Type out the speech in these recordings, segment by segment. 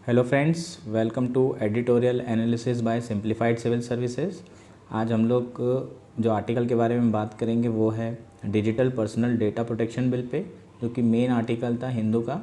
Hello friends, welcome to editorial analysis by simplified civil services. आज हम लोग जो आर्टिकल के बारे में बात करेंगे वो है digital personal data protection bill pay, जो कि मेन आर्टिकल था हिंदू का।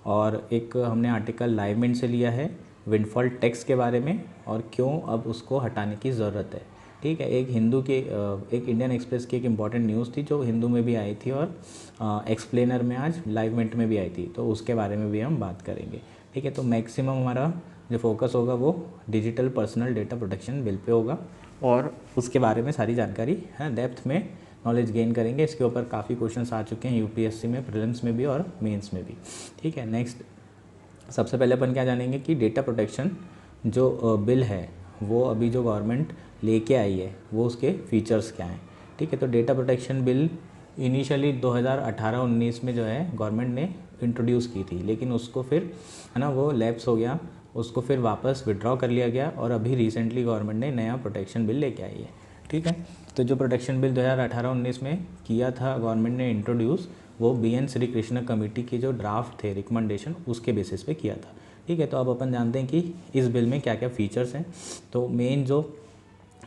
और एक हमने आर्टिकल लाइव मिंट से लिया है विंडफॉल टैक्स के बारे में और क्यों अब उसको हटाने की ज़रूरत है। ठीक है, एक हिंदू की एक इंडियन एक्सप्रेस की एक इम्पॉर्टेंट न्यूज़ थी जो हिंदू में भी आई थी और एक्सप्लेनर में आज लाइव मिंट में भी आई थी, तो उसके बारे में भी हम बात करेंगे। ठीक है, तो मैक्सिमम हमारा जो फोकस होगा वो digital personal data protection bill pay होगा और उसके बारे में सारी जानकारी है डेप्थ में नॉलेज गेन करेंगे। इसके ऊपर काफ़ी क्वेश्चंस आ चुके हैं यूपीएससी में, प्रीलिम्स में भी और मेंस में भी। ठीक है, नेक्स्ट सबसे पहले अपन क्या जानेंगे कि डेटा प्रोटेक्शन जो बिल है वो अभी जो गवर्नमेंट लेके आई है वो उसके फीचर्स क्या हैं। ठीक है, तो डेटा प्रोटेक्शन बिल इनिशियली 2018-19 में जो है गवर्नमेंट ने इंट्रोड्यूस की थी, लेकिन उसको फिर है ना वो लैप्स हो गया, उसको फिर वापस विड्रॉ कर लिया गया और अभी रिसेंटली गवर्नमेंट ने नया प्रोटेक्शन बिल लेके आई है। ठीक है, तो जो प्रोटेक्शन बिल 2018-19 में किया था गवर्नमेंट ने इंट्रोड्यूस, वो BN श्री कृष्ण कमेटी के जो ड्राफ्ट थे रिकमेंडेशन उसके बेसिस पे किया था। ठीक है, तो अब अपन जानते हैं कि इस बिल में क्या क्या फीचर्स हैं। तो मेन जो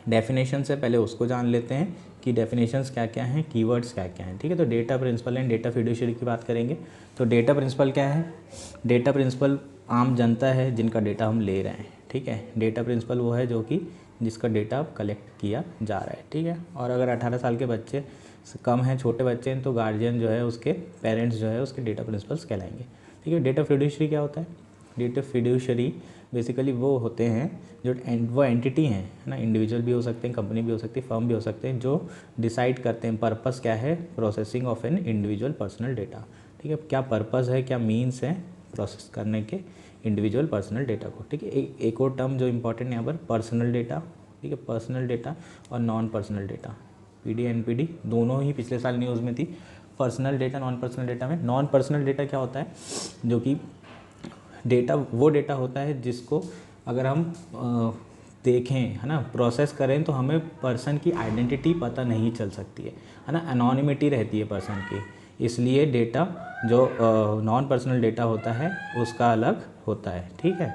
डेफिनेशंस है पहले उसको जान लेते हैं कि डेफिनेशंस क्या क्या हैं, कीवर्ड्स क्या क्या हैं। ठीक है, तो data principal and data fiduciary की बात करेंगे। तो डेटा प्रिंसिपल क्या है? डेटा प्रिंसिपल आम जनता है जिनका डेटा हम ले रहे हैं। ठीक है, डेटा प्रिंसिपल वो है जो कि जिसका डेटा कलेक्ट किया जा रहा है। ठीक है, और अगर 18 साल के बच्चे से कम हैं, छोटे बच्चे हैं, तो गार्जियन जो है उसके पेरेंट्स जो है उसके डेटा प्रिंसिपल्स कहलाएंगे। ठीक है, डेटा फिड्यूशियरी क्या होता है? डेटा फिड्यूशियरी बेसिकली वो होते हैं जो वो एंटिटी हैं, है ना, इंडिविजुअल भी हो सकते हैं, कंपनी भी हो सकती है, फर्म भी हो सकते हैं, जो डिसाइड करते हैं पर्पस क्या है processing of an individual personal data. ठीक है, क्या पर्पस है, क्या मीन्स है प्रोसेस करने के इंडिविजुअल पर्सनल डेटा को। ठीक है, एक और टर्म जो इंपॉर्टेंट है यहाँ पर पर्सनल डेटा। ठीक है, पर्सनल डेटा और non personal data, PD NPD दोनों ही पिछले साल न्यूज़ में थी। Personal data, non personal data में नॉन पर्सनल डेटा क्या होता है? जो कि डेटा वो डेटा होता है जिसको अगर हम देखें, है ना, प्रोसेस करें तो हमें पर्सन की आइडेंटिटी पता नहीं चल सकती है ना, एनोनिमिटी रहती है पर्सन की। इसलिए डेटा जो नॉन पर्सनल डेटा होता है उसका अलग होता है। ठीक है,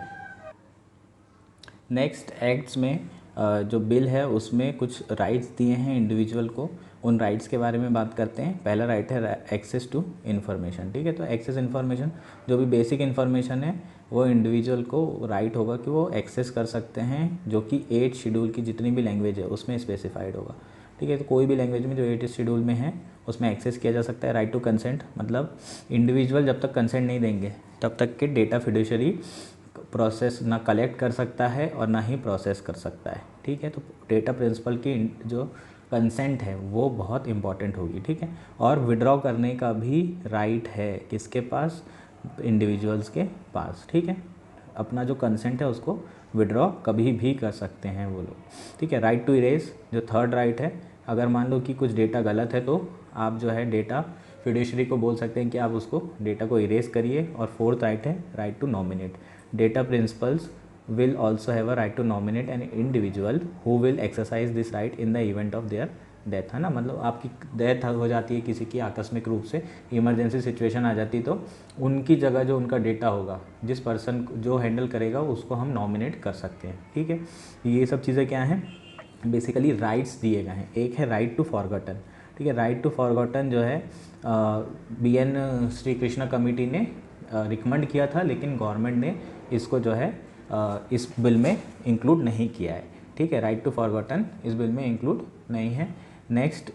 नेक्स्ट एक्ट्स में जो बिल है उसमें कुछ राइट्स दिए हैं इंडिविजुअल को। उन राइट्स के बारे में बात करते हैं। पहला राइट है एक्सेस टू इन्फॉर्मेशन। ठीक है, तो एक्सेस इन्फॉर्मेशन जो भी बेसिक इन्फॉर्मेशन है वो इंडिविजुअल को राइट होगा कि वो एक्सेस कर सकते हैं, जो कि 8 शेड्यूल की जितनी भी लैंग्वेज है उसमें स्पेसिफाइड होगा। ठीक है, तो कोई भी लैंग्वेज में जो 8 शेड्यूल में है उसमें एक्सेस किया जा सकता है। राइट टू कंसेंट मतलब इंडिविजुअल जब तक कंसेंट नहीं देंगे तब तक के डेटा फिड्यूशियरी प्रोसेस ना कलेक्ट कर सकता है और ना ही प्रोसेस कर सकता है। ठीक है, तो डेटा प्रिंसिपल की जो कंसेंट है वो बहुत इंपॉर्टेंट होगी। ठीक है, और विड्रॉ करने का भी राइट है किसके पास? इंडिविजुअल्स के पास। ठीक है, अपना जो कंसेंट है उसको विड्रॉ कभी भी कर सकते हैं वो लोग। ठीक है, राइट टू इरेज जो थर्ड राइट है, अगर मान लो कि कुछ डेटा गलत है तो आप जो है डेटा फिड्यूशियरी को बोल सकते हैं कि आप उसको डेटा को इरेज करिए। और फोर्थ राइट है right to nominate. Data principals will also have a right to nominate an individual who will exercise this right in the event of their death। है ना, मतलब आपकी डेथ हो जाती है किसी की आकस्मिक रूप से, इमरजेंसी सिचुएशन आ जाती, तो उनकी जगह जो उनका डेटा होगा जिस पर्सन जो हैंडल करेगा उसको हम नॉमिनेट कर सकते हैं। ठीक है, ये सब चीज़ें क्या हैं? बेसिकली राइट्स दिए गए हैं। एक है राइट टू फॉरगॉटन। ठीक है, राइट टू फॉरगॉटन जो है BN श्री कृष्ण कमेटी ने रिकमेंड किया था, लेकिन गवर्नमेंट ने इसको जो है इस बिल में इंक्लूड नहीं किया है। ठीक है, राइट टू फॉरगॉटन इस बिल में इंक्लूड नहीं है। नेक्स्ट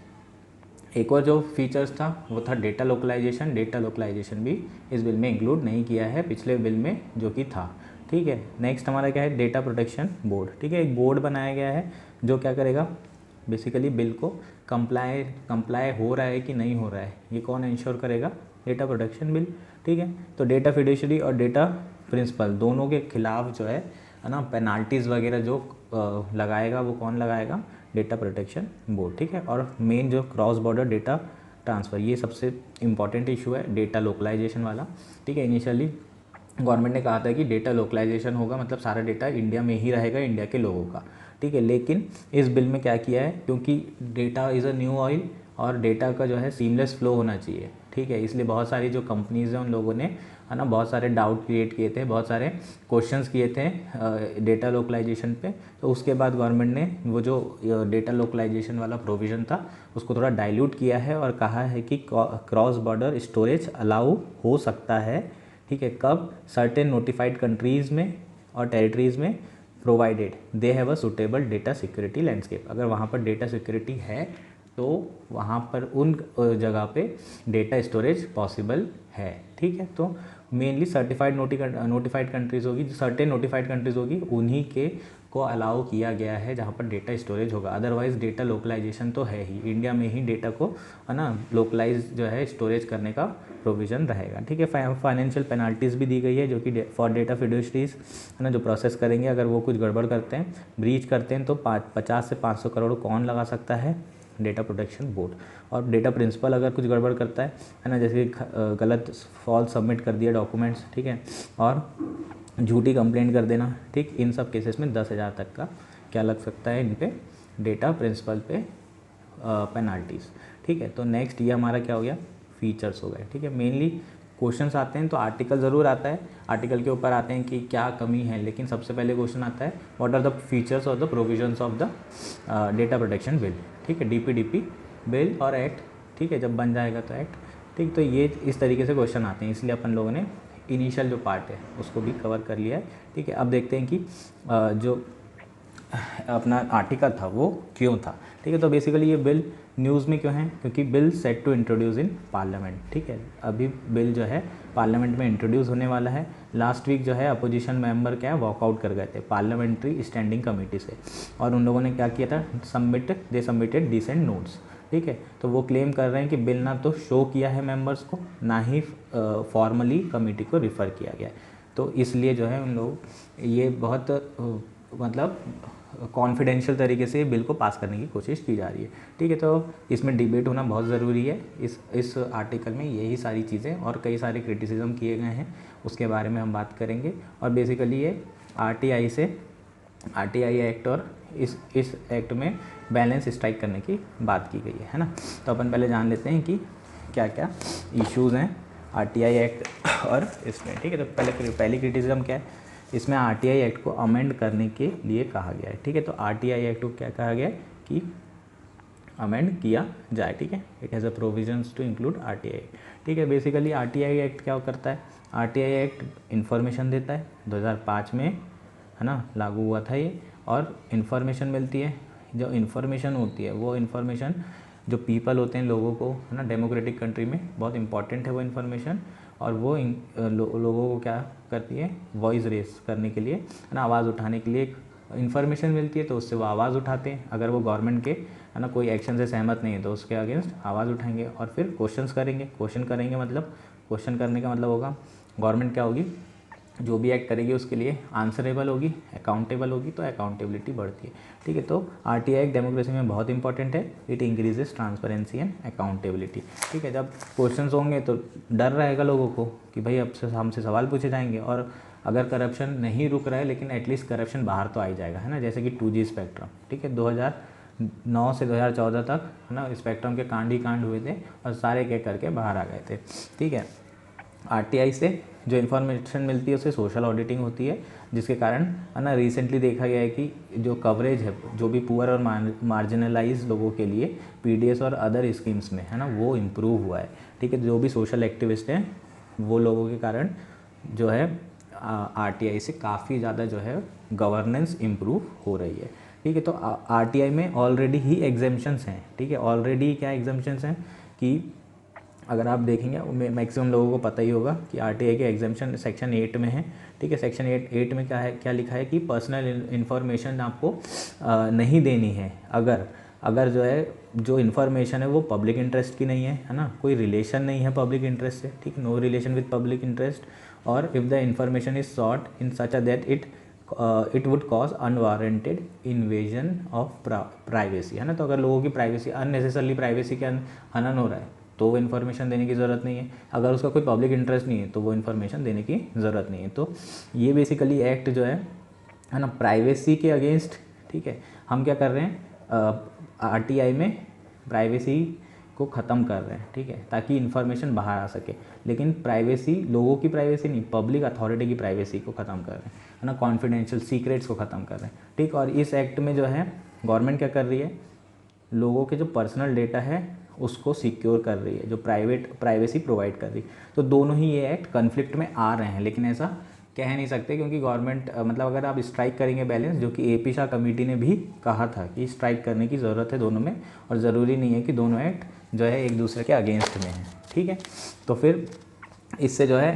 एक और जो फीचर्स था वो था डेटा लोकलाइजेशन। डेटा लोकलाइजेशन भी इस बिल में इंक्लूड नहीं किया है पिछले बिल में जो कि था। ठीक है, नेक्स्ट हमारा क्या है? Data protection board. ठीक है, एक बोर्ड बनाया गया है जो क्या करेगा? बेसिकली बिल को कंप्लाई हो रहा है कि नहीं हो रहा है, ये कौन इंश्योर करेगा? Data protection bill. ठीक है, तो डेटा फिड्यूशियरी और डेटा प्रिंसिपल दोनों के खिलाफ जो है ना पेनाल्टीज़ वगैरह जो लगाएगा वो कौन लगाएगा? Data protection board. ठीक है, और मेन जो क्रॉस बॉर्डर डेटा ट्रांसफ़र, ये सबसे इम्पॉर्टेंट इशू है डेटा लोकलाइजेशन वाला। ठीक है, इनिशियली गवर्नमेंट ने कहा था कि डेटा लोकलाइजेशन होगा मतलब सारा डेटा इंडिया में ही रहेगा, इंडिया के लोगों का। ठीक है, लेकिन इस बिल में क्या किया है, क्योंकि data is a new oil और डेटा का जो है सीमलेस फ्लो होना चाहिए। ठीक है, इसलिए बहुत सारी जो कंपनीज़ हैं उन लोगों ने है ना, बहुत सारे डाउट क्रिएट किए थे, बहुत सारे क्वेश्चंस किए थे डेटा लोकलाइजेशन पे। तो उसके बाद गवर्नमेंट ने वो जो डेटा लोकलाइजेशन वाला प्रोविज़न था उसको थोड़ा डाइल्यूट किया है और कहा है कि क्रॉस बॉर्डर स्टोरेज अलाउ हो सकता है, ठीक है, कब, सर्टेन नोटिफाइड कंट्रीज़ में और टेरिटरीज़ में, provided they have a suitable data security landscape. अगर वहाँ पर डेटा सिक्योरिटी है तो वहाँ पर उन जगह पे डेटा स्टोरेज पॉसिबल है, ठीक है। तो मेनली सर्टिफाइड नोटिफाइड कंट्रीज़ होगी, जो सर्टेन नोटिफाइड कंट्रीज़ होगी उन्हीं के को अलाउ किया गया है जहाँ पर डेटा स्टोरेज होगा। अदरवाइज़ डेटा लोकलाइजेशन तो है ही, इंडिया में ही डेटा को, है ना, लोकलाइज जो है स्टोरेज करने का प्रोविज़न रहेगा, ठीक है। फाइनेंशियल पेनाल्टीज़ भी दी गई है जो कि फॉर डेटा फिड्यूशरीज, है ना, जो प्रोसेस करेंगे अगर वो कुछ गड़बड़ करते हैं, ब्रीच करते हैं, तो 50 से 500 करोड़ कौन लगा सकता है, डेटा प्रोटेक्शन बोर्ड। और डेटा प्रिंसिपल अगर कुछ गड़बड़ करता है ना, जैसे गलत फॉल्स सबमिट कर दिया डॉक्यूमेंट्स, ठीक है, और झूठी कंप्लेंट कर देना, ठीक, इन सब केसेस में 10,000 तक का क्या लग सकता है इन पे, डेटा प्रिंसिपल पे पेनाल्टीज़, ठीक है। तो नेक्स्ट ये हमारा क्या हो गया, फीचर्स हो गए, ठीक है। मेनली क्वेश्चंस आते हैं तो आर्टिकल ज़रूर आता है, आर्टिकल के ऊपर आते हैं कि क्या कमी है, लेकिन सबसे पहले क्वेश्चन आता है what are the features of the provisions of the data protection bill, ठीक है, डीपीडीपी बिल और एक्ट, ठीक है, जब बन जाएगा तो एक्ट, ठीक। तो ये इस तरीके से क्वेश्चन आते हैं, इसलिए अपन लोगों ने इनिशियल जो पार्ट है उसको भी कवर कर लिया है, ठीक है। अब देखते हैं कि जो अपना आर्टिकल था वो क्यों था, ठीक है। तो बेसिकली ये बिल न्यूज़ में क्यों है, क्योंकि bill set to introduce in parliament, ठीक है। अभी बिल जो है पार्लियामेंट में इंट्रोड्यूस होने वाला है। लास्ट वीक जो है अपोजिशन मेंबर क्या है वॉकआउट कर गए थे पार्लियामेंट्री स्टैंडिंग कमेटी से, और उन लोगों ने क्या किया था, दे सबमिटेड डिसेंट नोट्स, ठीक है। तो वो क्लेम कर रहे हैं कि बिल ना तो शो किया है मेंबर्स को, ना ही फॉर्मली कमेटी को रिफ़र किया गया है। तो इसलिए जो है उन लोग ये बहुत मतलब कॉन्फिडेंशियल तरीके से बिल को पास करने की कोशिश की जा रही है, ठीक है। तो इसमें डिबेट होना बहुत ज़रूरी है। इस आर्टिकल में यही सारी चीज़ें और कई सारे क्रिटिसिज्म किए गए हैं, उसके बारे में हम बात करेंगे। और बेसिकली ये आरटीआई एक्ट और इस एक्ट में बैलेंस स्ट्राइक करने की बात की गई है ना। तो अपन पहले जान लेते हैं कि क्या क्या इश्यूज़ हैं आरटीआई एक्ट और इसमें, ठीक है। तो पहली क्रिटिसिज्म क्या है, इसमें आरटीआई एक्ट को अमेंड करने के लिए कहा गया है, ठीक है। तो आरटीआई एक्ट को क्या कहा गया है कि अमेंड किया जाए, ठीक है। It has a provisions to include RTI, ठीक है। बेसिकली आरटीआई एक्ट क्या करता है, आरटीआई एक्ट इन्फॉर्मेशन देता है, 2005 में, है ना, लागू हुआ था ये। और इन्फॉर्मेशन मिलती है, जो इन्फॉर्मेशन होती है वो इन्फॉर्मेशन जो पीपल होते हैं, लोगों को, है ना, डेमोक्रेटिक कंट्री में बहुत इंपॉर्टेंट है वो इन्फॉर्मेशन। और वो लोगों को क्या करती है, वॉइस रेस करने के लिए, है ना, आवाज़ उठाने के लिए इन्फॉर्मेशन मिलती है, तो उससे वो आवाज़ उठाते हैं। अगर वो गवर्नमेंट के, है ना, कोई एक्शन से सहमत नहीं है तो उसके अगेंस्ट आवाज़ उठाएंगे और फिर क्वेश्चन करेंगे। मतलब क्वेश्चन करने का मतलब होगा गवर्नमेंट क्या होगी, जो भी एक्ट करेगी उसके लिए आंसरेबल होगी, अकाउंटेबल होगी, तो अकाउंटेबिलिटी बढ़ती है, ठीक है। तो आरटीआई एक्ट डेमोक्रेसी में बहुत इंपॉर्टेंट है, it increases transparency and accountability, ठीक है। जब क्वेश्चंस होंगे तो डर रहेगा लोगों को कि भाई अब से हमसे सवाल पूछे जाएंगे, और अगर करप्शन नहीं रुक रहा है लेकिन एटलीस्ट करप्शन बाहर तो आ ही जाएगा, है ना। जैसे कि 2G स्पेक्ट्रम, ठीक है, 2009 से 2014 तक, है ना, स्पेक्ट्रम के कांड ही कांड हुए थे और सारे के करके बाहर आ गए थे, ठीक है। आरटीआई से जो इन्फॉर्मेशन मिलती है उससे सोशल ऑडिटिंग होती है, जिसके कारण, है ना, रिसेंटली देखा गया है कि जो कवरेज है जो भी पुअर और मार्जिनलाइज लोगों के लिए पीडीएस और अदर स्कीम्स में, है ना, वो इम्प्रूव हुआ है, ठीक है। जो भी सोशल एक्टिविस्ट हैं वो लोगों के कारण जो है आरटीआई से काफ़ी ज़्यादा जो है गवर्नेंस इम्प्रूव हो रही है, ठीक है। तो आरटीआई में ऑलरेडी ही एग्जेम्पशंस हैं, ठीक है। ऑलरेडी क्या एग्जेम्पशंस हैं कि अगर आप देखेंगे मैक्सिमम लोगों को पता ही होगा कि आरटीआई के एग्जेम्पशन सेक्शन 8 में है, ठीक है। सेक्शन 8 में क्या है, क्या लिखा है कि पर्सनल इन्फॉर्मेशन आपको नहीं देनी है अगर जो है जो इन्फॉर्मेशन है वो पब्लिक इंटरेस्ट की नहीं है ना, कोई रिलेशन नहीं है पब्लिक इंटरेस्ट से, ठीक, no relation with public interest, और if the information is sought in such a that it would cause unwarranted invasion of privacy, है ना। तो अगर लोगों की प्राइवेसी, अननेसेसरली प्राइवेसी का हनन हो रहा है तो वो इन्फॉर्मेशन देने की ज़रूरत नहीं है। अगर उसका कोई पब्लिक इंटरेस्ट नहीं है तो वो इन्फॉर्मेशन देने की ज़रूरत नहीं है। तो ये बेसिकली एक्ट जो है ना, प्राइवेसी के अगेंस्ट, ठीक है। हम क्या कर रहे हैं, आरटीआई में प्राइवेसी को ख़त्म कर रहे हैं, ठीक है, ताकि इन्फॉर्मेशन बाहर आ सके। लेकिन प्राइवेसी, लोगों की प्राइवेसी नहीं, पब्लिक अथॉरिटी की प्राइवेसी को ख़त्म कर रहे हैं, है ना, कॉन्फिडेंशियल सीक्रेट्स को ख़त्म कर रहे हैं, ठीक। और इस एक्ट में जो है गवर्नमेंट क्या कर रही है, लोगों के जो पर्सनल डेटा है उसको सिक्योर कर रही है, जो प्राइवेसी प्रोवाइड कर रही है। तो दोनों ही ये एक्ट कन्फ्लिक्ट में आ रहे हैं, लेकिन ऐसा कह नहीं सकते, क्योंकि गवर्नमेंट मतलब अगर आप स्ट्राइक करेंगे बैलेंस, जो कि AP शाह कमेटी ने भी कहा था कि स्ट्राइक करने की ज़रूरत है दोनों में, और ज़रूरी नहीं है कि दोनों एक्ट जो है एक दूसरे के अगेंस्ट में हैं, ठीक है। तो फिर इससे जो है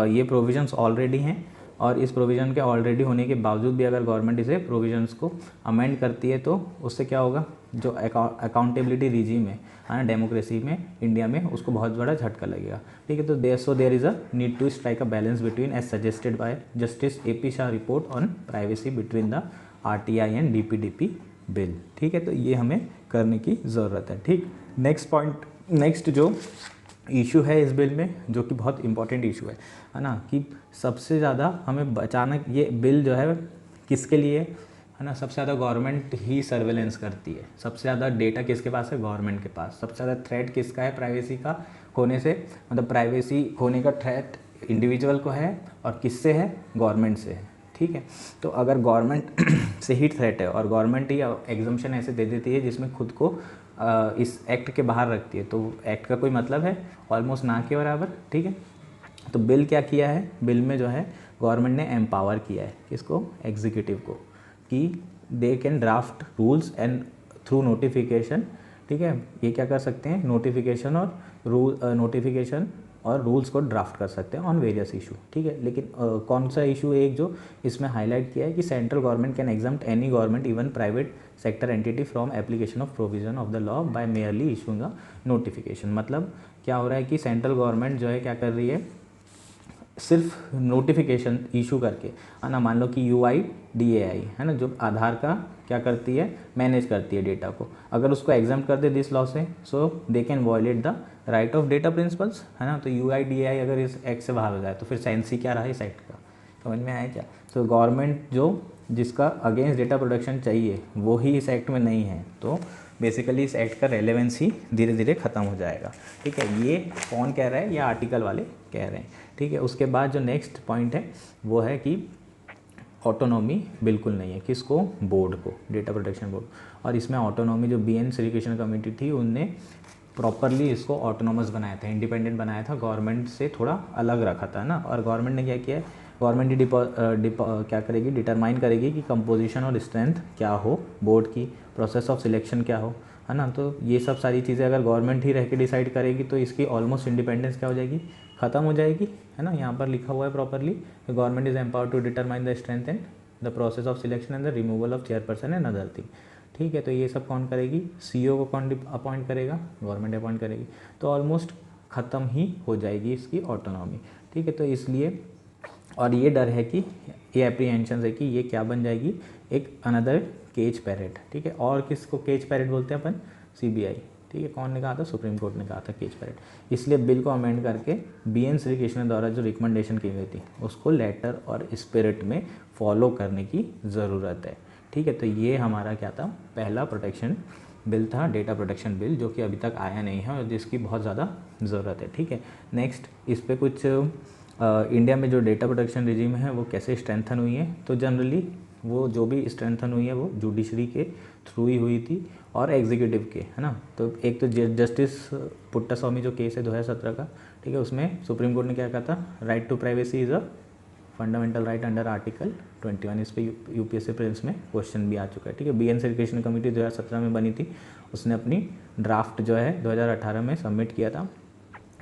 ये प्रोविजंस ऑलरेडी हैं, और इस प्रोविज़न के ऑलरेडी होने के बावजूद भी अगर गवर्नमेंट इसे प्रोविजंस को अमेंड करती है तो उससे क्या होगा, जो अकाउंटेबिलिटी रिजीम है ना डेमोक्रेसी में इंडिया में, उसको बहुत बड़ा झटका लगेगा, ठीक है। तो there is a need to strike a balance between as suggested by justice AP Shah report on privacy between the RTI and DPDP bill, ठीक है। तो ये हमें करने की ज़रूरत है, ठीक। नेक्स्ट जो इशू है इस बिल में, जो कि बहुत इंपॉर्टेंट इशू है ना, कि सबसे ज़्यादा हमें बचाना, ये बिल जो है किसके लिए है ना, सबसे ज़्यादा गवर्नमेंट ही सर्वेलेंस करती है, सबसे ज़्यादा डेटा किसके पास है, गवर्नमेंट के पास। सबसे ज़्यादा थ्रेट किसका है, प्राइवेसी का खोने से, मतलब प्राइवेसी खोने का थ्रेट इंडिविजुअल को है, और किससे है, गवर्नमेंट से है, ठीक है। तो अगर गवर्नमेंट से ही थ्रेट है और गवर्नमेंट ही एग्जम्पशन ऐसे दे देती है जिसमें खुद को इस एक्ट के बाहर रखती है, तो एक्ट का कोई मतलब है, ऑलमोस्ट ना के बराबर, ठीक है। तो बिल क्या किया है, बिल में जो है गवर्नमेंट ने एम्पावर किया है किसको, एग्जीक्यूटिव को, कि they can draft rules and through notification, ठीक है। ये क्या कर सकते हैं, नोटिफिकेशन और रूल्स को ड्राफ्ट कर सकते हैं ऑन वेरियस इशू, ठीक है। लेकिन कौन सा इशू एक जो इसमें हाईलाइट किया है कि central government can exempt any government even private sector entity from application of provision of the law by merely issuing a notification. मतलब क्या हो रहा है कि सेंट्रल गवर्नमेंट जो है क्या कर रही है, सिर्फ नोटिफिकेशन इशू करके, है ना, मान लो कि UIDAI है ना, जो आधार का क्या करती है, मैनेज करती है डेटा को, अगर उसको एग्जाम्प्ट कर दे दिस लॉ से, so they can violate the right of data principals, है ना। तो UIDAI अगर इस एक्ट से बाहर हो जाए तो फिर सेंस ही क्या रहा इस एक्ट का, समझ में आया क्या। तो गवर्नमेंट जो जिसका अगेंस्ट डेटा प्रोटेक्शन चाहिए वो ही इस एक्ट में नहीं है, तो बेसिकली इस एक्ट का रेलेवेंस ही धीरे धीरे ख़त्म हो जाएगा, ठीक है। ये कौन कह रहा है, ये आर्टिकल वाले कह रहे हैं, ठीक है। उसके बाद जो नेक्स्ट पॉइंट है वो है कि ऑटोनॉमी बिल्कुल नहीं है, किसको, बोर्ड को, डेटा प्रोटेक्शन बोर्ड। और इसमें ऑटोनॉमी जो BN श्रीकृष्ण कमेटी थी उनने प्रॉपरली इसको ऑटोनॉमस बनाया था, इंडिपेंडेंट बनाया था, गवर्नमेंट से थोड़ा अलग रखा था ना। और गवर्नमेंट ने क्या किया है, गवर्नमेंट ही क्या करेगी, डिटरमाइन करेगी कि कंपोजिशन और स्ट्रेंथ क्या हो बोर्ड की, प्रोसेस ऑफ सिलेक्शन क्या हो, है ना। तो ये सब सारी चीज़ें अगर गवर्नमेंट ही रह के डिसाइड करेगी तो इसकी ऑलमोस्ट इंडिपेंडेंस क्या हो जाएगी, ख़त्म हो जाएगी, है ना। यहाँ पर लिखा हुआ है properly, government is empowered to determine the strength and the process of selection and the removal of chairperson and other thing, ठीक है। तो ये सब कौन करेगी, CEO को कौन अपॉइंट करेगा, गवर्नमेंट अपॉइंट करेगी। तो ऑलमोस्ट ख़त्म ही हो जाएगी इसकी ऑटोनॉमी, ठीक है। तो इसलिए, और ये डर है कि ये एप्रीहेंशन है कि ये क्या बन जाएगी, एक अनदर केज पैरेट, ठीक है। और किसको केज पैरेट बोलते हैं अपन, CBI, ठीक है। कौन ने कहा था, सुप्रीम कोर्ट ने कहा था केज पैरेट। इसलिए बिल को अमेंड करके BN श्रीकृष्ण द्वारा जो रिकमेंडेशन की गई थी उसको लेटर और स्पिरिट में फॉलो करने की ज़रूरत है, ठीक है। तो ये हमारा क्या था, पहला प्रोटेक्शन बिल था, डेटा प्रोटेक्शन बिल, जो कि अभी तक आया नहीं है और जिसकी बहुत ज़्यादा ज़रूरत है, ठीक है। नेक्स्ट इस पर कुछ इंडिया में जो डेटा प्रोटेक्शन रिजीम है वो कैसे स्ट्रेंथन हुई है, तो जनरली वो जो भी स्ट्रेंथन हुई है वो जुडिशरी के थ्रू ही हुई थी और एग्जीक्यूटिव के, है ना। तो एक तो जस्टिस पुट्टास्वामी जो केस है 2017 का, ठीक है, उसमें सुप्रीम कोर्ट ने क्या कहा था, right to privacy is a fundamental right under article 21। इस पर UPSC प्रीलिम्स में क्वेश्चन भी आ चुका है, ठीक है। BN श्रीकृष्ण कमेटी 2017 में बनी थी, उसने अपनी ड्राफ्ट जो है 2018 में सबमिट किया था।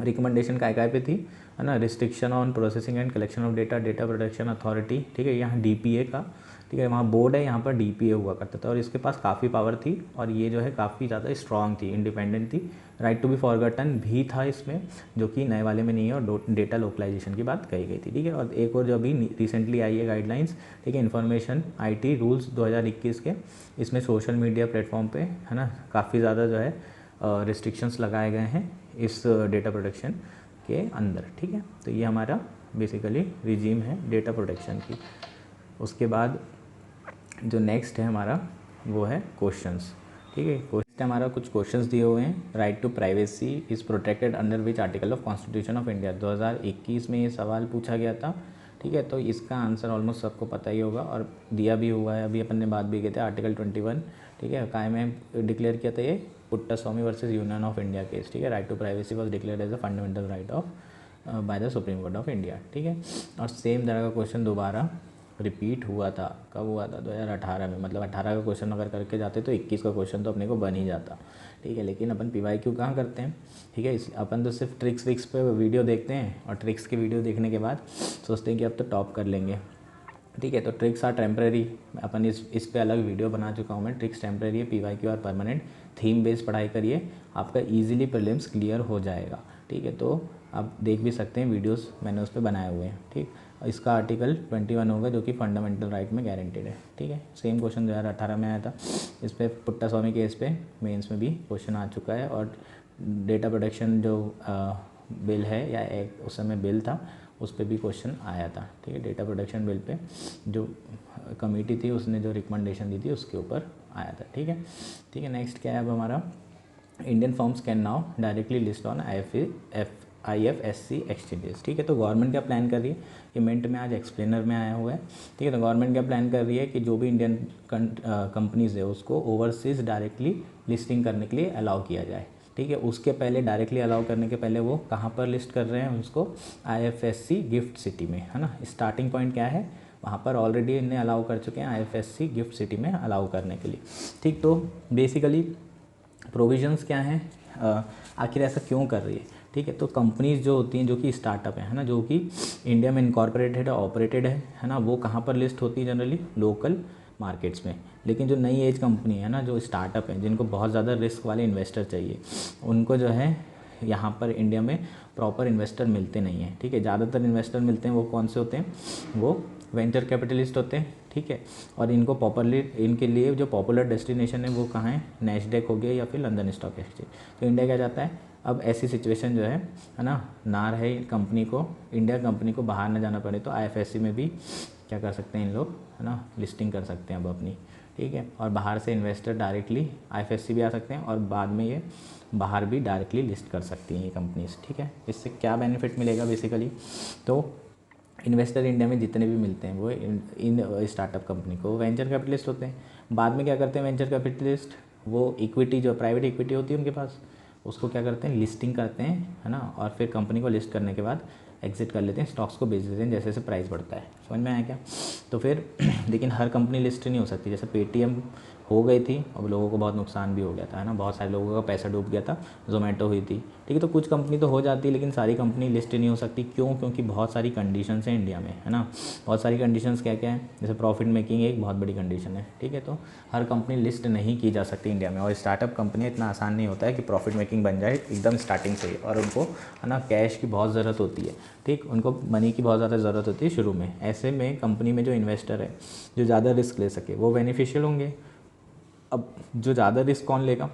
रिकमेंडेशन काय पे थी, है ना, restriction on processing and collection of data, data protection authority, ठीक है। यहाँ DPA का, ठीक है, वहाँ बोर्ड है, यहाँ पर DPA हुआ करता था और इसके पास काफ़ी पावर थी और ये जो है काफ़ी ज़्यादा स्ट्रॉन्ग थी, इंडिपेंडेंट थी। राइट टू बी फॉरगॉटन भी था इसमें, जो कि नए वाले में नहीं है, और डेटा लोकलाइजेशन की बात कही गई थी, ठीक है। और एक और जो अभी रिसेंटली आई है गाइडलाइंस, ठीक है, इन्फॉर्मेशन IT रूल्स 2021 के, इसमें सोशल मीडिया प्लेटफॉर्म पे, है ना, काफ़ी ज़्यादा जो है रिस्ट्रिक्शंस लगाए गए हैं इस डेटा प्रोटेक्शन के अंदर, ठीक है। तो ये हमारा बेसिकली रिजीम है डेटा प्रोटेक्शन की। उसके बाद जो नेक्स्ट है हमारा वो है क्वेश्चंस, ठीक है। हमारा कुछ क्वेश्चंस दिए हुए हैं। Right to privacy is protected under which article of constitution of India. 2021 में ये सवाल पूछा गया था, ठीक है। तो इसका आंसर ऑलमोस्ट सबको पता ही होगा और दिया भी हुआ है, अभी अपन ने बात भी की थी। आर्टिकल 21, ठीक है, काय में डिक्लेयर किया था ये, Puttaswamy versus union of India case, ठीक है। Right to privacy was declare as a fundamental right of by the supreme court of India, ठीक है। और सेम तरह का क्वेश्चन दोबारा रिपीट हुआ था, कब हुआ था, 2018 में। मतलब 18 का क्वेश्चन अगर करके जाते तो 21 का क्वेश्चन तो अपने को बन ही जाता, ठीक है। लेकिन अपन PYQ कहाँ करते हैं, ठीक है। इस अपन तो सिर्फ ट्रिक्स विक्स पे वीडियो देखते हैं और ट्रिक्स की वीडियो देखने के बाद सोचते हैं कि अब तो टॉप कर लेंगे, ठीक है। तो ट्रिक्स आर टेम्प्रेरी, अपन इस पे अलग वीडियो बना चुका हूँ मैं। ट्रिक्स टेम्प्रेरी है, PYQ are permanent. Theme based पढ़ाई करिए, आपका ईजिली प्रीलिम्स क्लियर हो जाएगा, ठीक है। तो आप देख भी सकते हैं वीडियोस मैंने उस पर बनाए हुए हैं, ठीक। इसका आर्टिकल 21 होगा जो कि फंडामेंटल राइट में गारंटेड है, ठीक है। सेम क्वेश्चन 2018 में आया था। इस पर पुट्टास्वामी केस पे मेंस में भी क्वेश्चन आ चुका है। और डेटा प्रोटेक्शन जो बिल है या एक उस समय बिल था, उस पर भी क्वेश्चन आया था, ठीक है। डेटा प्रोटेक्शन बिल पे जो कमेटी थी उसने जो रिकमेंडेशन दी थी उसके ऊपर आया था, ठीक है। ठीक है, नेक्स्ट क्या है अब हमारा, Indian firms can now directly list on IFSC exchanges, ठीक है। तो गवर्नमेंट क्या प्लान कर रही है, ये मिनट में आज एक्सप्लेनर में आया हुआ है, ठीक है। तो गवर्नमेंट क्या प्लान कर रही है कि जो भी इंडियन कंपनीज़ है उसको ओवरसीज़ डायरेक्टली लिस्टिंग करने के लिए अलाउ किया जाए, ठीक है। उसके पहले डायरेक्टली अलाउ करने के पहले वो कहाँ पर लिस्ट कर रहे हैं उसको, IFSC गिफ्ट सिटी में, है ना। स्टार्टिंग पॉइंट क्या है, वहाँ पर ऑलरेडी इन्हें अलाउ कर चुके हैं IFSC गिफ्ट सिटी में अलाउ करने के लिए, ठीक। तो बेसिकली प्रोविजंस क्या हैं, आखिर ऐसा क्यों कर रही है, ठीक है। तो कंपनीज जो होती हैं जो कि स्टार्टअप है ना, जो कि इंडिया में इनकॉर्पोरेटेड है, ऑपरेटेड है ना, वो कहाँ पर लिस्ट होती है जनरली, लोकल मार्केट्स में। लेकिन जो नई एज कंपनी है ना, जो स्टार्टअप है, जिनको बहुत ज़्यादा रिस्क वाले इन्वेस्टर चाहिए, उनको जो है यहाँ पर इंडिया में प्रॉपर इन्वेस्टर मिलते नहीं हैं, ठीक है। ज़्यादातर इन्वेस्टर मिलते हैं वो कौन से होते हैं, वो वेंचर कैपिटलिस्ट होते हैं, ठीक है। और इनको इनके लिए जो पॉपुलर डेस्टिनेशन है वो कहाँ है, नैस्डैक हो गया या फिर लंदन स्टॉक एक्सचेंज। तो इंडिया क्या चाहता है, अब ऐसी सिचुएशन जो है ना रहे कंपनी को, इंडिया कंपनी को बाहर ना जाना पड़े, तो IFSC में भी क्या कर सकते हैं इन लोग, है ना, लिस्टिंग कर सकते हैं अब अपनी, ठीक है। और बाहर से इन्वेस्टर डायरेक्टली IFSC भी आ सकते हैं और बाद में ये बाहर भी डायरेक्टली लिस्ट कर सकती हैं ये कंपनीज, ठीक है। इससे क्या बेनिफिट मिलेगा बेसिकली, तो इन्वेस्टर इंडिया में जितने भी मिलते हैं वो इन स्टार्टअप कंपनी को वेंचर कैपिटलिस्ट होते हैं। बाद में क्या करते हैं वेंचर कैपिटलिस्ट, वो इक्विटी जो प्राइवेट इक्विटी होती है उनके पास, उसको क्या करते हैं, लिस्टिंग करते हैं, है ना। और फिर कंपनी को लिस्ट करने के बाद एग्जिट कर लेते हैं, स्टॉक्स को बेच देते हैं जैसे जैसे प्राइस बढ़ता है। समझ में आया क्या। तो फिर लेकिन हर कंपनी लिस्ट नहीं हो सकती, जैसे पेटीएम हो गई थी, अब लोगों को बहुत नुकसान भी हो गया था, है ना, बहुत सारे लोगों का पैसा डूब गया था। जोमेटो हुई थी, ठीक है। तो कुछ कंपनी तो हो जाती है लेकिन सारी कंपनी लिस्ट नहीं हो सकती, क्यों, क्योंकि बहुत सारी कंडीशंस हैं इंडिया में, है ना। बहुत सारी कंडीशंस क्या क्या है, जैसे प्रॉफिट मेकिंग एक बहुत बड़ी कंडीशन है, ठीक है। तो हर कंपनी लिस्ट नहीं की जा सकती इंडिया में, और स्टार्टअप कंपनी इतना आसान नहीं होता है कि प्रॉफिट मेकिंग बन जाए एकदम स्टार्टिंग से ही, और उनको, है ना, कैश की बहुत ज़रूरत होती है, ठीक, उनको मनी की बहुत ज़्यादा ज़रूरत होती है शुरू में। ऐसे में कंपनी में जो इन्वेस्टर है जो ज़्यादा रिस्क ले सके वो बेनिफिशियल होंगे। अब जो ज़्यादा रिस्क कौन लेगा,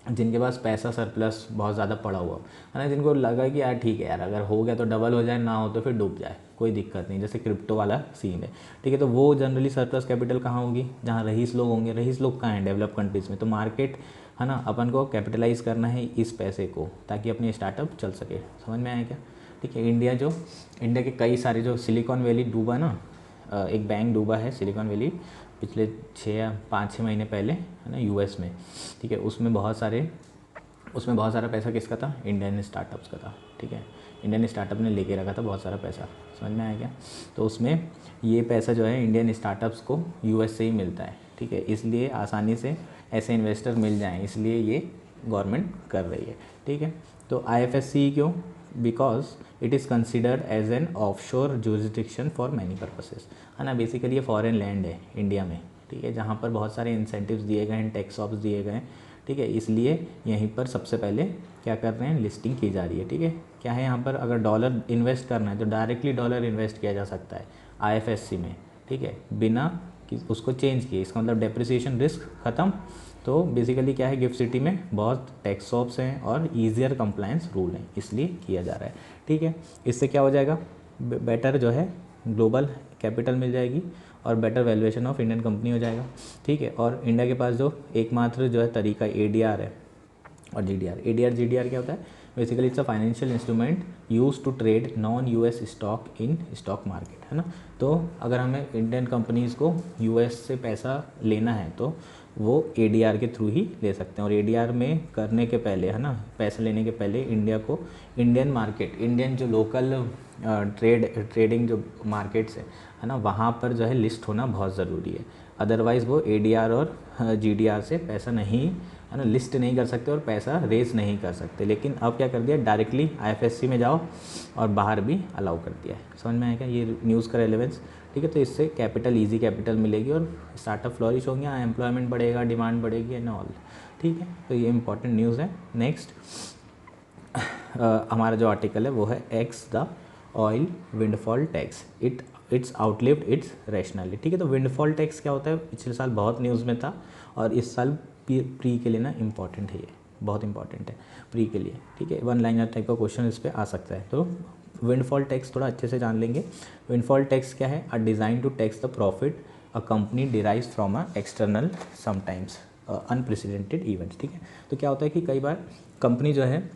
जिनके पास पैसा सरप्लस बहुत ज़्यादा पड़ा हुआ, है ना, जिनको लगा कि यार ठीक है यार, अगर हो गया तो डबल हो जाए, ना हो तो फिर डूब जाए, कोई दिक्कत नहीं, जैसे क्रिप्टो वाला सीन है, ठीक है। तो वो जनरली सरप्लस कैपिटल कहाँ होगी, जहाँ रईस लोग होंगे। रईस लोग कहाँ हैं, डेवलप कंट्रीज़ में। तो मार्केट, है ना, अपन को कैपिटलाइज करना है इस पैसे को, ताकि अपनी स्टार्टअप चल सके। समझ में आया क्या, ठीक है। इंडिया के कई सारे, जो सिलिकॉन वैली डूबा ना, एक बैंक डूबा है सिलिकॉन वैली पिछले 5-6 महीने पहले, है ना, US में, ठीक है। उसमें बहुत सारा पैसा किसका था, इंडियन स्टार्टअप्स का था, ठीक है। इंडियन स्टार्टअप ने लेके रखा था बहुत सारा पैसा। समझ में आया क्या। तो उसमें ये पैसा जो है इंडियन स्टार्टअप्स को US से ही मिलता है, ठीक है। इसलिए आसानी से ऐसे इन्वेस्टर मिल जाएँ, इसलिए ये गवर्नमेंट कर रही है, ठीक है। तो IFSC क्यों, because it is considered as an offshore jurisdiction for many purposes, है ना। बेसिकली ये फॉरेन लैंड है इंडिया में, ठीक है, जहाँ पर बहुत सारे इंसेंटिव्स दिए गए हैं, टैक्स ऑफ्स दिए गए हैं, ठीक है। इसलिए यहीं पर सबसे पहले क्या कर रहे हैं, लिस्टिंग की जा रही है, ठीक है। क्या है यहाँ पर, अगर डॉलर इन्वेस्ट करना है तो डायरेक्टली डॉलर इन्वेस्ट किया जा सकता है IFSC में, ठीक है, बिना कि उसको चेंज किए। इसका मतलब डेप्रिसिएशन रिस्क ख़त्म। तो बेसिकली क्या है, गिफ्ट सिटी में बहुत टैक्स ऑफ्स हैं और ईजियर कंप्लायंस रूल हैं, इसलिए किया जा रहा है, ठीक है। इससे क्या हो जाएगा, बेटर जो है ग्लोबल कैपिटल मिल जाएगी और better valuation of Indian company हो जाएगा, ठीक है। और इंडिया के पास जो एकमात्र जो है तरीका ADR है और GDR। ADR GDR क्या होता है? Basically it's a financial instrument use to trade non US stock in stock market, है ना। तो अगर हमें इंडियन कंपनीज़ को US से पैसा लेना है तो वो ADR के थ्रू ही ले सकते हैं। और ADR में करने के पहले, है ना, पैसा लेने के पहले इंडिया को इंडियन मार्केट, इंडियन जो लोकल ट्रेडिंग जो मार्केट्स है ना, वहाँ पर जो है लिस्ट होना बहुत ज़रूरी है। अदरवाइज़ वो ADR और GDR से पैसा नहीं, है ना, लिस्ट नहीं कर सकते और पैसा रेस नहीं कर सकते। लेकिन अब क्या कर दिया, डायरेक्टली IFSC में जाओ और बाहर भी अलाउ कर दिया है। समझ में आएगा ये न्यूज़ का रेलेवेंस, ठीक है। तो इससे कैपिटल, ईजी कैपिटल मिलेगी और स्टार्टअप फ्लॉरिश होंगे, एम्प्लॉयमेंट बढ़ेगा, डिमांड बढ़ेगी एंड ऑल, ठीक है। तो ये इंपॉर्टेंट न्यूज़ है। नेक्स्ट हमारा जो आर्टिकल है वो है x the oil windfall tax, it's outlived it's rationality, ठीक है। तो विंडफॉल टैक्स क्या होता है? पिछले साल बहुत न्यूज़ में था और इस साल प्री के लिए ना इम्पॉर्टेंट है, ये बहुत इंपॉर्टेंट है प्री के लिए, ठीक है। 1 लाइनर टाइप का क्वेश्चन इस पर आ सकता है। तो विंडफॉल टैक्स थोड़ा अच्छे से जान लेंगे। विंडफॉल टैक्स क्या है? A design to tax the profit a company derives from a external sometimes unprecedented events, ठीक है। तो क्या होता है कि कई बार कंपनी जो है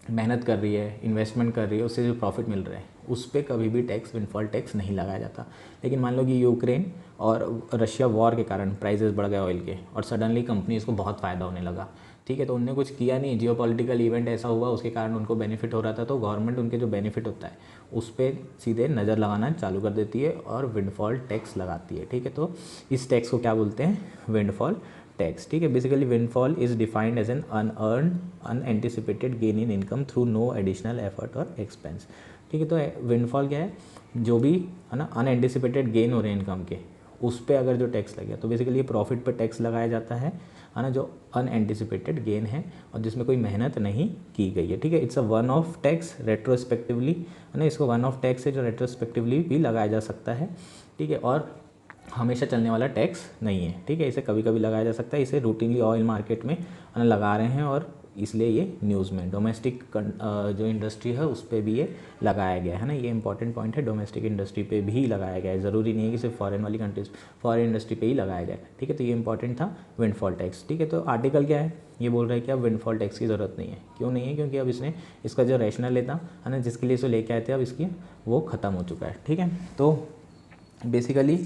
मेहनत कर रही है, इन्वेस्टमेंट कर रही है, उससे जो प्रॉफिट मिल रहा है उस पर कभी भी टैक्स, विंडफॉल टैक्स नहीं लगाया जाता। लेकिन मान लो कि यूक्रेन और रशिया वॉर के कारण प्राइसेस बढ़ गए ऑयल के और सडनली कंपनीज़ को बहुत फ़ायदा होने लगा, ठीक है। तो उनने कुछ किया नहीं, जियोपॉलिटिकल इवेंट ऐसा हुआ उसके कारण उनको बेनिफिट हो रहा था, तो गवर्नमेंट उनके जो बेनिफिट होता है उस पर सीधे नज़र लगाना चालू कर देती है और विंडफॉल टैक्स लगाती है, ठीक है। तो इस टैक्स को क्या बोलते हैं? विंडफॉल टैक्स, ठीक है। Basically windfall is defined as an unearned unanticipated gain in income through no additional effort और एक्सपेंस, ठीक है। तो विंडफॉल क्या है? जो भी, है ना, अनएंटिसिपेटेड गेन हो रहे हैं इनकम के, उस पर अगर जो टैक्स लगे, तो बेसिकली ये प्रॉफिट पर टैक्स लगाया जाता है ना, जो अनएंटिसिपेटेड गेन है और जिसमें कोई मेहनत नहीं की गई है, ठीक है। It's a one of tax retrospectively, है ना, इसको वन ऑफ टैक्स है जो रेट्रोस्पेक्टिवली भी लगाया जा सकता है, ठीक है। और हमेशा चलने वाला टैक्स नहीं है, ठीक है। इसे कभी कभी लगाया जा सकता है, इसे रूटीनली ऑयल मार्केट में लगा रहे हैं और इसलिए ये न्यूज़ में डोमेस्टिक जो इंडस्ट्री है उस पर भी ये लगाया गया है ना। ये इंपॉर्टेंट पॉइंट है, डोमेस्टिक इंडस्ट्री पे भी लगाया गया है, ज़रूरी नहीं है कि सिर्फ फॉरेन वाली कंट्रीज, फॉरेन इंडस्ट्री पे ही लगाया जाए, ठीक है। तो ये इंपॉर्टेंट था विंडफॉल टैक्स, ठीक है। तो आर्टिकल क्या है? ये बोल रहा है कि अब विंडफॉल टैक्स की ज़रूरत नहीं है। क्यों नहीं है? क्योंकि अब इसने इसका जो रैशनल लेता है ना, जिसके लिए इसे लेके आए थे, अब इसकी वो ख़त्म हो चुका है, ठीक है। तो बेसिकली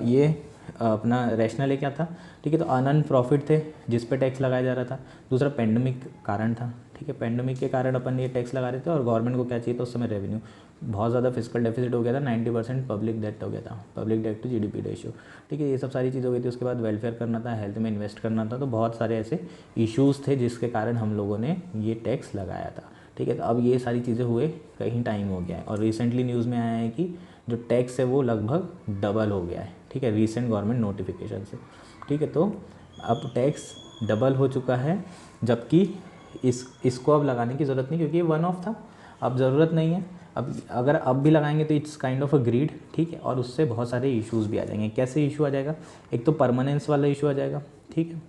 ये अपना रैशनल क्या था, ठीक है। तो अनअर्न्ड प्रॉफिट थे जिस पे टैक्स लगाया जा रहा था। दूसरा पेंडेमिक कारण था, ठीक है। पेंडेमिक के कारण अपन ये टैक्स लगा रहे थे और गवर्नमेंट को क्या चाहिए था उस समय? रेवेन्यू। बहुत ज़्यादा फिजिकल डेफिसिट हो गया था, 90% पब्लिक डेट हो गया था, public debt to GDP ratio, ठीक है। ये सब सारी चीज़ हो गई थी। उसके बाद वेलफेयर करना था, हेल्थ में इन्वेस्ट करना था, तो बहुत सारे ऐसे इश्यूज़ थे जिसके कारण हम लोगों ने ये टैक्स लगाया था, ठीक है। तो अब ये सारी चीज़ें हुए कहीं टाइम हो गया है और रिसेंटली न्यूज़ में आया है कि जो टैक्स है वो लगभग डबल हो गया है, ठीक है, रीसेंट गवर्नमेंट नोटिफिकेशन से, ठीक है। तो अब टैक्स डबल हो चुका है, जबकि इसको अब लगाने की ज़रूरत नहीं, क्योंकि ये वन ऑफ था, अब ज़रूरत नहीं है। अब अगर अब भी लगाएंगे तो it's kind of a greed, ठीक है। और उससे बहुत सारे इश्यूज़ भी आ जाएंगे। कैसे इशू आ जाएगा? एक तो परमानेंस वाला इशू आ जाएगा, ठीक है,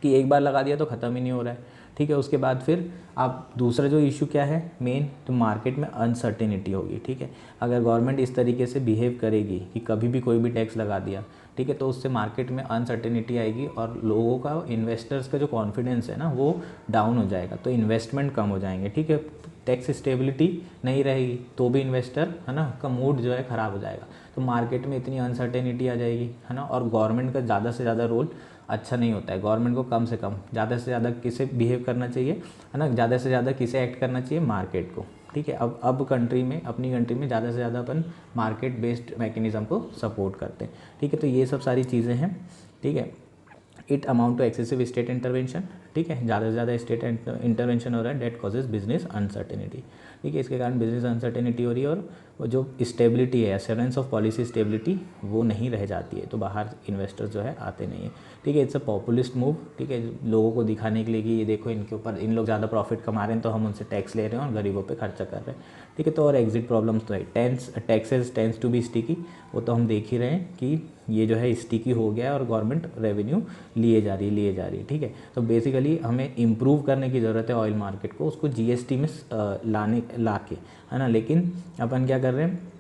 कि एक बार लगा दिया तो ख़त्म ही नहीं हो रहा है, ठीक है। उसके बाद फिर आप दूसरा जो इशू क्या है मेन, तो मार्केट में अनसर्टेनिटी होगी, ठीक है। अगर गवर्नमेंट इस तरीके से बिहेव करेगी कि कभी भी कोई भी टैक्स लगा दिया, ठीक है, तो उससे मार्केट में अनसर्टेनिटी आएगी और लोगों का, इन्वेस्टर्स का जो कॉन्फिडेंस है ना वो डाउन हो जाएगा, तो इन्वेस्टमेंट कम हो जाएंगे, ठीक है। टैक्स स्टेबिलिटी नहीं रहेगी तो भी इन्वेस्टर, है ना, का मूड जो है ख़राब हो जाएगा। तो मार्केट में इतनी अनसर्टेनिटी आ जाएगी, है ना। और गवर्नमेंट का ज़्यादा से ज़्यादा रोल अच्छा नहीं होता है। गवर्नमेंट को कम से कम, ज़्यादा से ज़्यादा किसे बिहेव करना चाहिए, है ना, ज़्यादा से ज़्यादा किसे एक्ट करना चाहिए? मार्केट को, ठीक है। अब कंट्री में, अपनी कंट्री में ज़्यादा से ज़्यादा अपन मार्केट बेस्ड मैकेनिज़्म को सपोर्ट करते हैं, ठीक है। तो ये सब सारी चीज़ें हैं, ठीक है। It amount to excessive state intervention, ठीक है, ज़्यादा से ज़्यादा स्टेट इंटरवेंशन हो रहा है, डेट कॉजेज बिजनेस अनसर्टेनिटी, ठीक है। इसके कारण बिजनेस अनसर्टेनिटी हो रही है और वो जो स्टेबिलिटी है, एश्योरेंस ऑफ पॉलिसी स्टेबिलिटी, वो नहीं रह जाती है, तो बाहर इन्वेस्टर्स जो है आते नहीं है, ठीक है। इट्स अ पॉपुलिस्ट मूव, ठीक है, लोगों को दिखाने के लिए कि ये देखो इनके ऊपर, इन लोग ज़्यादा प्रॉफिट कमा रहे हैं तो हम उनसे टैक्स ले रहे हैं और गरीबों पे खर्चा कर रहे हैं, ठीक है। तो और एग्जिट प्रॉब्लम्स तो है, taxes tends to be sticky, वो तो हम देख ही रहे हैं कि ये जो है स्टिकी हो गया है और गवर्नमेंट रेवेन्यू लिए जा रही है, ठीक है। तो बेसिकली हमें इम्प्रूव करने की ज़रूरत है ऑयल मार्केट को, उसको GST में ला के, है ना। लेकिन अपन क्या कर रहे हैं,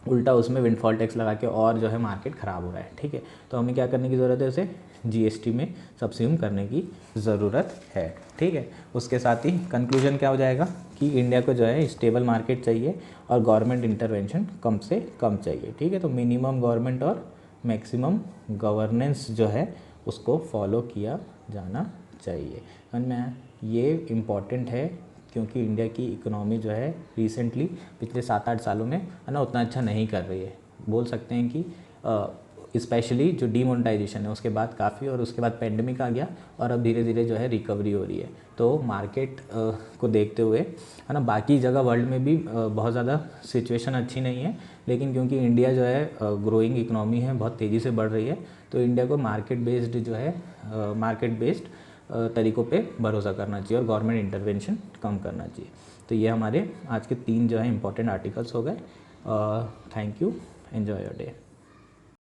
उल्टा उसमें विंडफॉल टैक्स लगा के और जो है मार्केट ख़राब हो रहा है। ठीक है, तो हमें क्या करने की ज़रूरत है, उसे जीएसटी में सब्स्यूम करने की ज़रूरत है। ठीक है, उसके साथ ही कंक्लूजन क्या हो जाएगा कि इंडिया को जो है स्टेबल मार्केट चाहिए और गवर्नमेंट इंटरवेंशन कम से कम चाहिए। ठीक है, तो मिनिमम गवर्नमेंट और मैक्सिमम गवर्नेंस जो है उसको फॉलो किया जाना चाहिए। समझ में आया? ये इम्पॉर्टेंट है क्योंकि इंडिया की इकोनॉमी जो है रिसेंटली पिछले 7-8 सालों में है ना उतना अच्छा नहीं कर रही है। बोल सकते हैं कि स्पेशली जो डीमोनेटाइजेशन है उसके बाद काफ़ी, और उसके बाद पेंडेमिक आ गया और अब धीरे धीरे जो है रिकवरी हो रही है। तो मार्केट को देखते हुए है ना बाकी जगह वर्ल्ड में भी बहुत ज़्यादा सिचुएशन अच्छी नहीं है, लेकिन क्योंकि इंडिया जो है ग्रोइंग इकोनॉमी है, बहुत तेज़ी से बढ़ रही है, तो इंडिया को मार्केट बेस्ड जो है मार्केट बेस्ड तरीक़ों पे भरोसा करना चाहिए और गवर्नमेंट इंटरवेंशन कम करना चाहिए। तो ये हमारे आज के 3 जो है इंपॉर्टेंट आर्टिकल्स हो गए। Thank you, enjoy your day.